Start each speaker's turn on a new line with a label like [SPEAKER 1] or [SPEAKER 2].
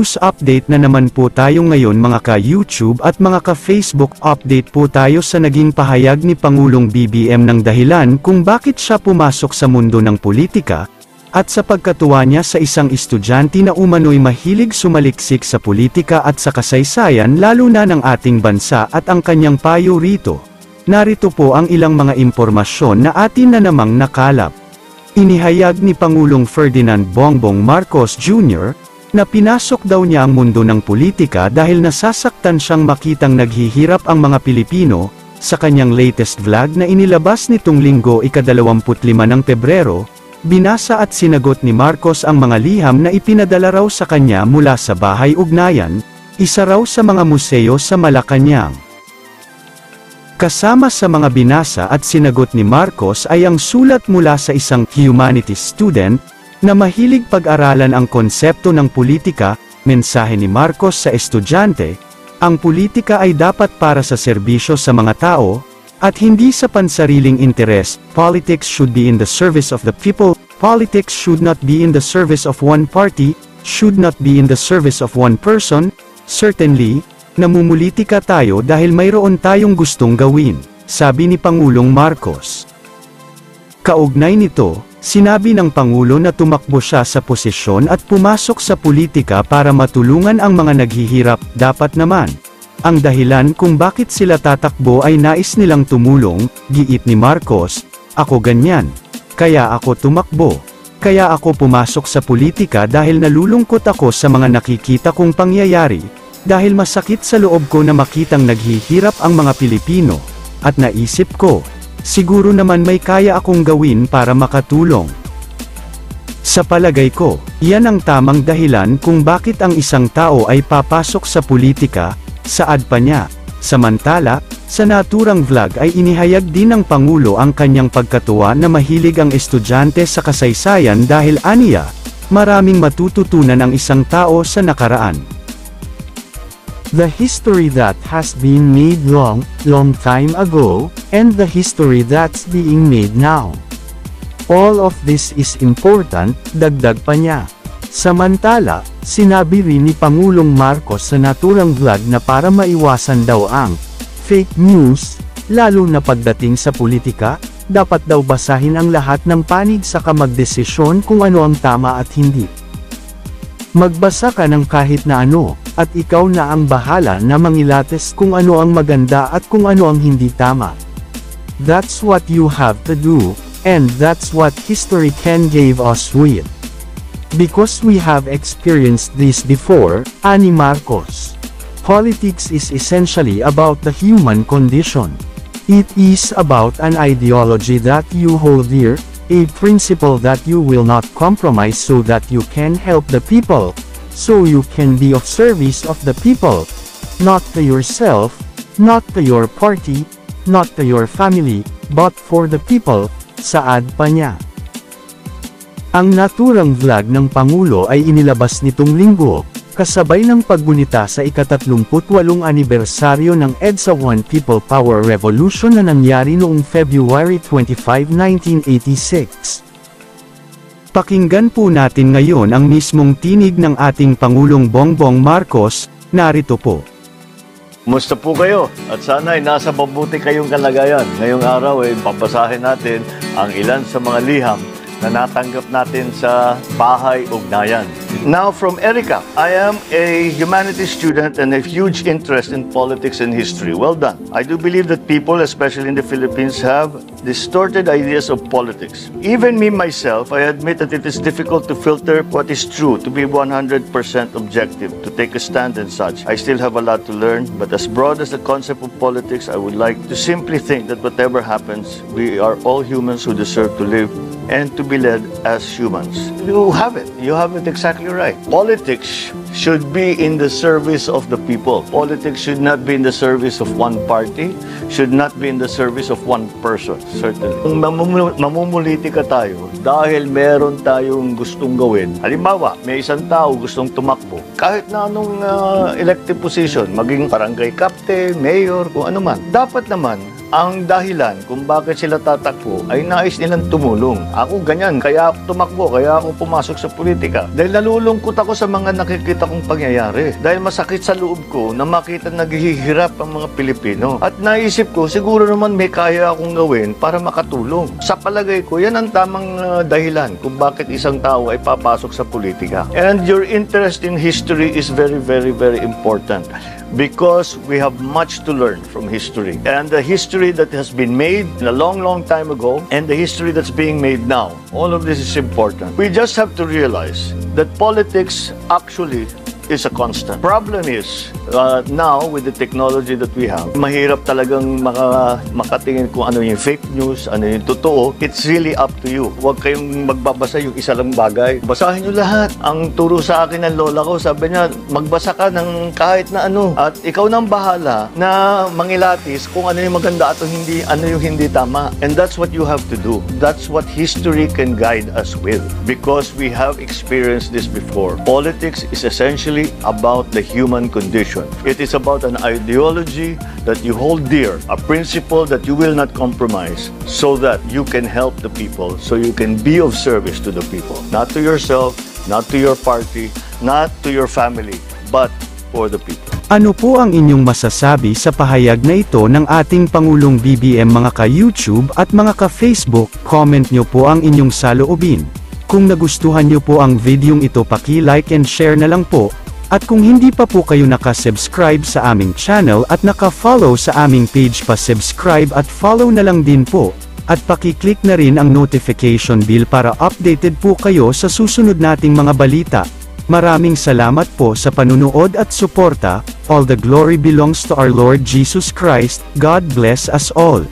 [SPEAKER 1] News update na naman po tayo ngayon mga ka-YouTube at mga ka-Facebook. Update po tayo sa naging pahayag ni Pangulong BBM ng dahilan kung bakit siya pumasok sa mundo ng politika, at sa pagkatuwa niya sa isang estudyante na umano'y mahilig sumaliksik sa politika at sa kasaysayan lalo na ng ating bansa at ang kanyang payo rito. Narito po ang ilang mga impormasyon na atin na namang nakalap. Inihayag ni Pangulong Ferdinand Bongbong Marcos Jr., na pinasok daw niya ang mundo ng politika dahil nasasaktan siyang makitang naghihirap ang mga Pilipino. Sa kanyang latest vlog na inilabas nitong Linggo ika-25 ng Pebrero, binasa at sinagot ni Marcos ang mga liham na ipinadala raw sa kanya mula sa Bahay Ugnayan, isa raw sa mga museo sa Malacanang. Kasama sa mga binasa at sinagot ni Marcos ay ang sulat mula sa isang humanities student, na mahilig pag-aralan ang konsepto ng politika. Mensahe ni Marcos sa estudyante, ang politika ay dapat para sa serbisyo sa mga tao, at hindi sa pansariling interes. Politics should be in the service of the people, politics should not be in the service of one party, should not be in the service of one person. Certainly, namumulitika tayo dahil mayroon tayong gustong gawin, sabi ni Pangulong Marcos. Kaugnay nito, sinabi ng Pangulo na tumakbo siya sa posisyon at pumasok sa politika para matulungan ang mga naghihirap. Dapat naman, ang dahilan kung bakit sila tatakbo ay nais nilang tumulong, giit ni Marcos, ako ganyan. Kaya ako tumakbo. Kaya ako pumasok sa politika dahil nalulungkot ako sa mga nakikita kong pangyayari, dahil masakit sa loob ko na makitang naghihirap ang mga Pilipino, at naisip ko, siguro naman may kaya akong gawin para makatulong. Sa palagay ko, iyan ang tamang dahilan kung bakit ang isang tao ay papasok sa politika, saad pa niya. Samantala, sa naturang vlog ay inihayag din ng Pangulo ang kanyang pagkatuwa na mahilig ang estudyante sa kasaysayan dahil aniya, maraming matututunan ang isang tao sa nakaraan. The history that has been made long time ago, and the history that's being made now. All of this is important, dagdag pa niya. Samantala, sinabi rin ni Pangulong Marcos sa naturang vlog na para maiwasan daw ang fake news, lalo na pagdating sa politika, dapat daw basahin ang lahat ng panig saka magdesisyon kung ano ang tama at hindi. Magbasa ka ng kahit na ano, at ikaw na ang bahala na mangilates kung ano ang maganda at kung ano ang hindi tama. That's what you have to do, and that's what history can give us with. Because we have experienced this before, ani Marcos. Politics is essentially about the human condition. It is about an ideology that you hold dear, a principle that you will not compromise so that you can help the people, so you can be of service of the people, not to yourself, not to your party, not to your family, but for the people, saad pa niya. Ang naturang vlog ng Pangulo ay inilabas nitong Linggo, kasabay ng paggunita sa ika-38 anibersaryo ng EDSA One People Power Revolution na nangyari noong February 25, 1986. Pakinggan po natin ngayon ang mismong tinig ng ating Pangulong Bongbong Marcos. Narito po.
[SPEAKER 2] Kumusta po kayo? At sana ay nasa mabuti kayong kalagayan. Ngayong araw ay babasahin natin ang ilan sa mga liham na natanggap natin sa Bahay Ugnayan. Now from Erica, I am a humanities student and a huge interest in politics and history. Well done. I do believe that people, especially in the Philippines, have distorted ideas of politics. Even me myself, I admit that it is difficult to filter what is true, to be 100% objective, to take a stand and such. I still have a lot to learn, but as broad as the concept of politics, I would like to simply think that whatever happens, we are all humans who deserve to live and to be led as humans. You have it. You have it exactly right. Politics should be in the service of the people. Politics should not be in the service of one party, should not be in the service of one person, certainly. Kung mamumulitika tayo dahil meron tayong gustong gawin, halimbawa, may isang tao gustong tumakbo, kahit na anong elective position, maging barangay captain, mayor, kung ano man, dapat naman, Ang dahilan kung bakit sila tatakbo ay nais nilang tumulong. Ako ganyan, kaya ako tumakbo, kaya ako pumasok sa politika. Dahil nalulungkot ako sa mga nakikita kong pangyayari. Dahil masakit sa loob ko na makita naghihirap ang mga Pilipino. At naisip ko, siguro naman may kaya akong gawin para makatulong. Sa palagay ko, yan ang tamang dahilan kung bakit isang tao ay papasok sa politika. And your interest in history is very, very, very important. Because we have much to learn from history. And the history that has been made a long, long time ago, and the history that's being made now. All of this is important. We just have to realize that politics actually is a constant. Problem is, now with the technology that we have, mahirap talagang makatingin kung ano yung fake news, ano yung totoo. It's really up to you. Huwag kayong magbabasa yung isa lang bagay. Basahin nyo lahat. Ang turo sa akin ng lola ko, sabi niya, magbasa ka ng kahit na ano. At ikaw nang bahala na mangilatis kung ano yung maganda at hindi, ano yung hindi tama. And that's what you have to do. That's what history can guide us with. Because we have experienced this before. Politics is essentially about the human condition. It is about an ideology that you hold dear, a principle that you will not compromise, so that you can help the people, so you can be of service to the people. Not to yourself, not to your party, not to your family, but for the people.
[SPEAKER 1] Ano po ang inyong masasabi sa pahayag na ito ng ating Pangulong BBM, mga ka-YouTube at mga ka-Facebook? Comment nyo po ang inyong saloobin. Kung nagustuhan nyo po ang videong ito, paki-like and share na lang po. At kung hindi pa po kayo nakasubscribe sa aming channel at naka-follow sa aming page, pa-subscribe at follow na lang din po. At paki-click na rin ang notification bell para updated po kayo sa susunod nating mga balita. Maraming salamat po sa panunood at suporta. All the glory belongs to our Lord Jesus Christ. God bless us all.